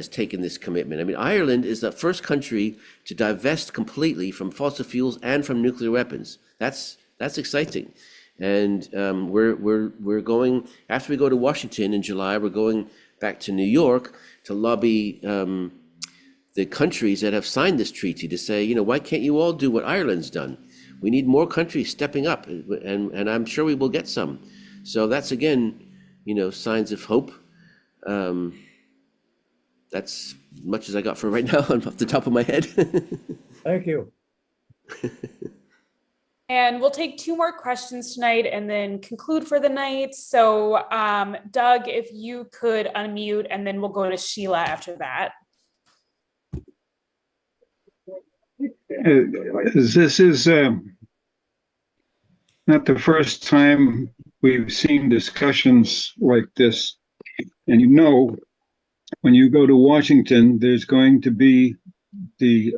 taken this commitment. I mean, Ireland is the first country to divest completely from fossil fuels and from nuclear weapons. That's exciting. And we're going, after we go to Washington in July, we're going back to New York to lobby the countries that have signed this treaty to say, why can't you all do what Ireland's done? We need more countries stepping up, and I'm sure we will get some. So that's, again, signs of hope. That's as much as I got for right now off the top of my head. Thank you. And we'll take 2 more questions tonight and then conclude for the night. So Doug, if you could unmute, and then we'll go to Sheila after that. This is not the first time we've seen discussions like this. And when you go to Washington, there's going to be the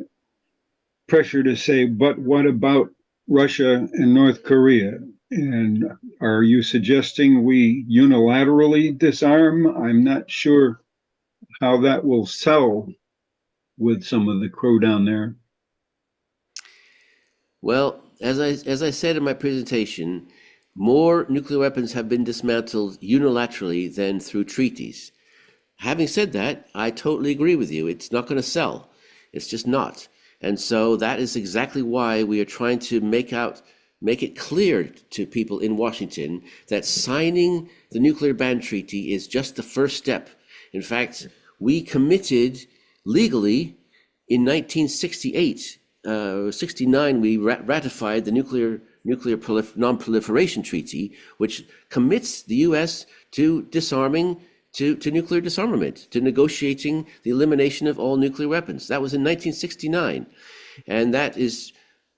pressure to say, but what about Russia and North Korea? And are you suggesting we unilaterally disarm? I'm not sure how that will sell with some of the crew down there. Well, as I said in my presentation, more nuclear weapons have been dismantled unilaterally than through treaties. Having said that, I totally agree with you. It's not going to sell. It's just not. And so that is exactly why we are trying to make it clear to people in Washington that signing the nuclear ban treaty is just the first step. In fact, we committed legally in 1968, 69, we ratified the nuclear non-proliferation treaty, which commits the US to disarming, to nuclear disarmament, to negotiating the elimination of all nuclear weapons. That was in 1969. And that is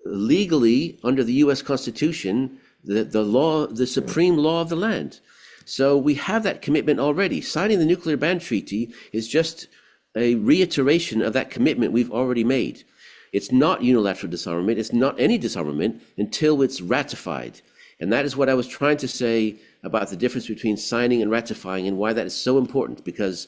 legally, under the US Constitution, the law, the supreme law of the land. So we have that commitment already. Signing the nuclear ban treaty is just a reiteration of that commitment we've already made. It's not unilateral disarmament. It's not any disarmament until it's ratified. And that is what I was trying to say about the difference between signing and ratifying, and why that is so important, because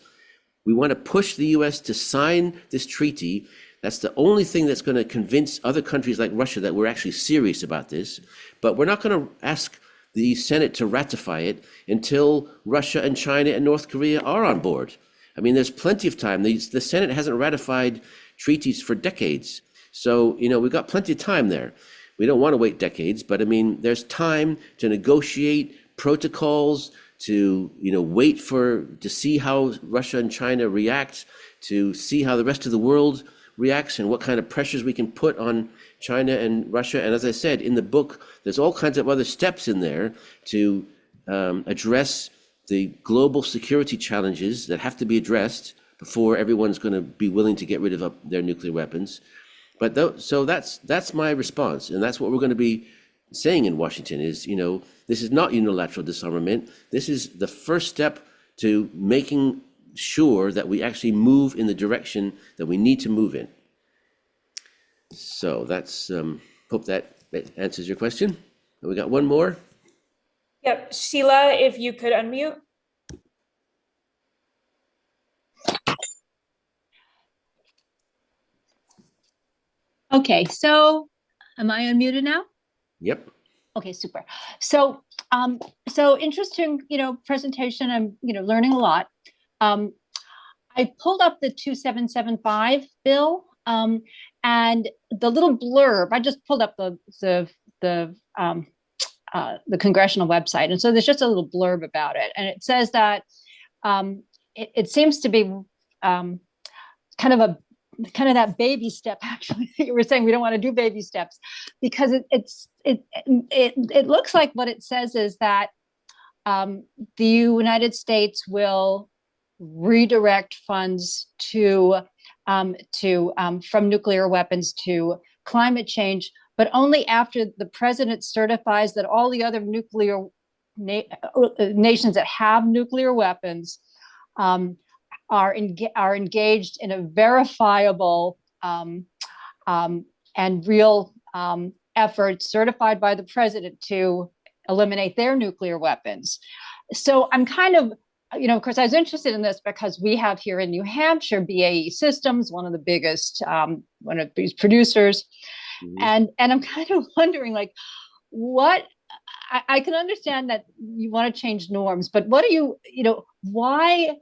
we want to push the US to sign this treaty. That's the only thing that's going to convince other countries like Russia that we're actually serious about this. But we're not going to ask the Senate to ratify it until Russia and China and North Korea are on board. I mean, there's plenty of time. The Senate hasn't ratified treaties for decades. So, we've got plenty of time there. We don't want to wait decades, but I mean, there's time to negotiate protocols, to, wait to see how Russia and China react, to see how the rest of the world reacts and what kind of pressures we can put on China and Russia. And as I said, in the book, there's all kinds of other steps in there to address the global security challenges that have to be addressed before everyone's going to be willing to get rid of their nuclear weapons. But so that's my response, and that's what we're going to be saying in Washington is, this is not unilateral disarmament. This is the first step to making sure that we actually move in the direction that we need to move in. So that's, hope that answers your question. We got one more. Yep, Sheila, if you could unmute. Okay, so am I unmuted now? Yep. Okay, super. So, so interesting, presentation. I'm, learning a lot. I pulled up the 2775 bill, and the little blurb. I just pulled up the congressional website, and so there's just a little blurb about it, and it says that it seems to be kind of that baby step. Actually, you were saying we don't want to do baby steps because it looks like what it says is that the United States will redirect funds from nuclear weapons to climate change, but only after the president certifies that all the other nuclear nations that have nuclear weapons are engaged in a verifiable and real effort certified by the president to eliminate their nuclear weapons. So I'm kind of, of course, I was interested in this because we have here in New Hampshire BAE Systems, one of the biggest, one of these producers, and I'm kind of wondering, like, what I can understand that you want to change norms, but what do you, why?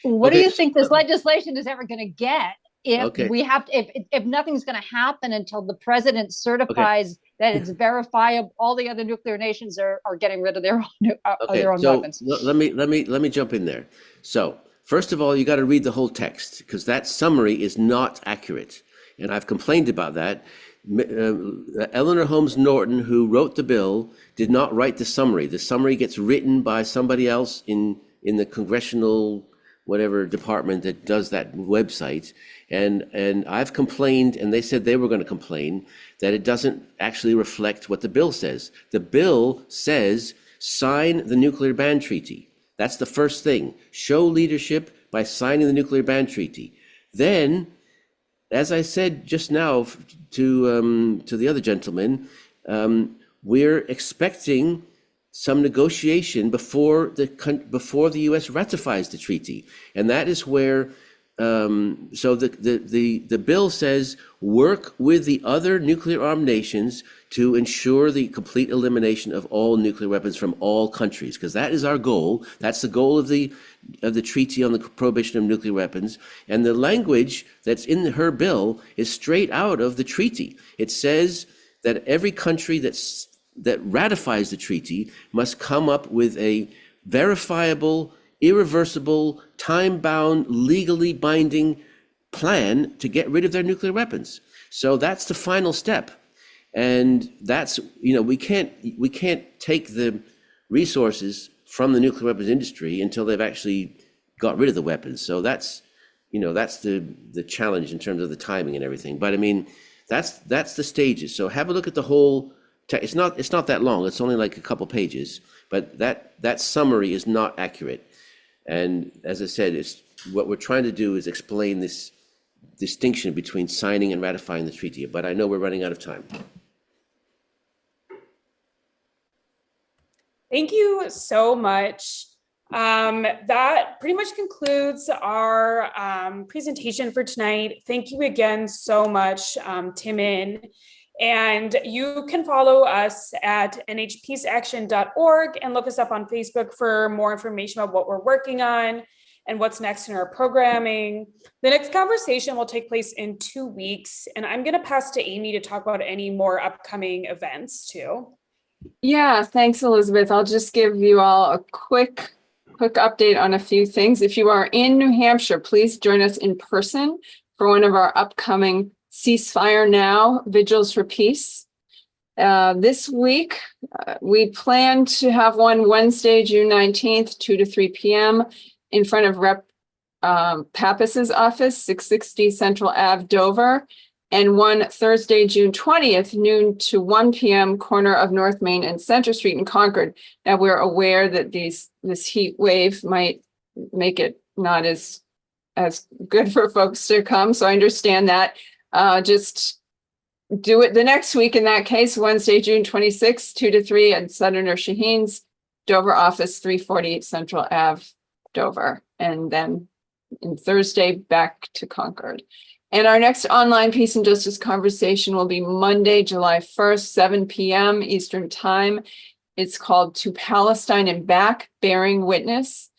What do you think this legislation is ever going to get if we have to, if nothing's going to happen until the president certifies that it's verifiable? All the other nuclear nations are getting rid of their own weapons. Let me jump in there. So first of all, you got to read the whole text, because that summary is not accurate, and I've complained about that. Eleanor Holmes Norton, who wrote the bill, did not write the summary. The summary gets written by somebody else in the congressional whatever department that does that website, and I've complained, and they said they were going to complain, that it doesn't actually reflect what the bill says. The bill says sign the nuclear ban treaty. That's the first thing. Show leadership by signing the nuclear ban treaty. Then, as I said just now to the other gentleman, we're expecting some negotiation before the U.S. ratifies the treaty, and that is where. So the bill says work with the other nuclear armed nations to ensure the complete elimination of all nuclear weapons from all countries, because that is our goal. That's the goal of the treaty on the prohibition of nuclear weapons. And the language that's in her bill is straight out of the treaty. It says that every country that ratifies the treaty must come up with a verifiable, irreversible, time-bound, legally binding plan to get rid of their nuclear weapons. So that's the final step. And that's, we can't take the resources from the nuclear weapons industry until they've actually got rid of the weapons. So that's the challenge in terms of the timing and everything. But I mean, that's the stages. So have a look at the whole. It's not that long. It's only like a couple pages. But that summary is not accurate. And as I said, what we're trying to do is explain this distinction between signing and ratifying the treaty. But I know we're running out of time. Thank you so much. That pretty much concludes our presentation for tonight. Thank you again so much, Timmon. And you can follow us at nhpeaceaction.org and look us up on Facebook for more information about what we're working on and what's next in our programming. The next conversation will take place in 2 weeks, and I'm going to pass to Amy to talk about any more upcoming events too. Yeah, thanks, Elizabeth. I'll just give you all a quick update on a few things. If you are in New Hampshire, please join us in person for one of our upcoming Ceasefire Now Vigils for Peace. This week, we plan to have one Wednesday, June 19th, 2 to 3 p.m. in front of Rep. Pappas's office, 660 Central Ave, Dover, and one Thursday, June 20th, noon to 1 p.m., corner of North Main and Center Street in Concord. Now, we're aware that this heat wave might make it not as good for folks to come, so I understand that. Just do it the next week in that case, Wednesday, June 26th, 2 to 3 at Senator Shaheen's Dover office, 348 Central Ave, Dover. And then in Thursday, back to Concord. And our next online peace and justice conversation will be Monday, July 1st, 7 p.m. Eastern Time. It's called To Palestine and Back, Bearing Witness.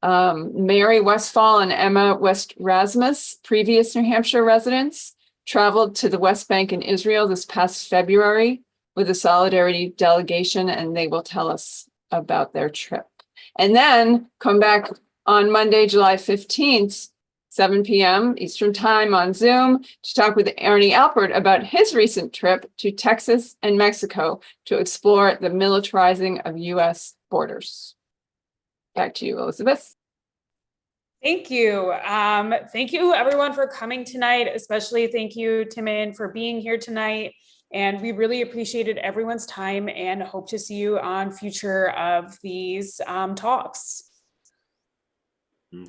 Mary Westfall and Emma West Rasmus, previous New Hampshire residents, traveled to the West Bank and Israel this past February with a solidarity delegation, and they will tell us about their trip. And then come back on Monday, July 15th, 7 p.m. Eastern Time on Zoom to talk with Ernie Alpert about his recent trip to Texas and Mexico to explore the militarizing of U.S. borders. Back to you, Elizabeth. Thank you. Thank you everyone for coming tonight, especially thank you, Timmon, for being here tonight. And we really appreciated everyone's time and hope to see you on future of these talks. Okay.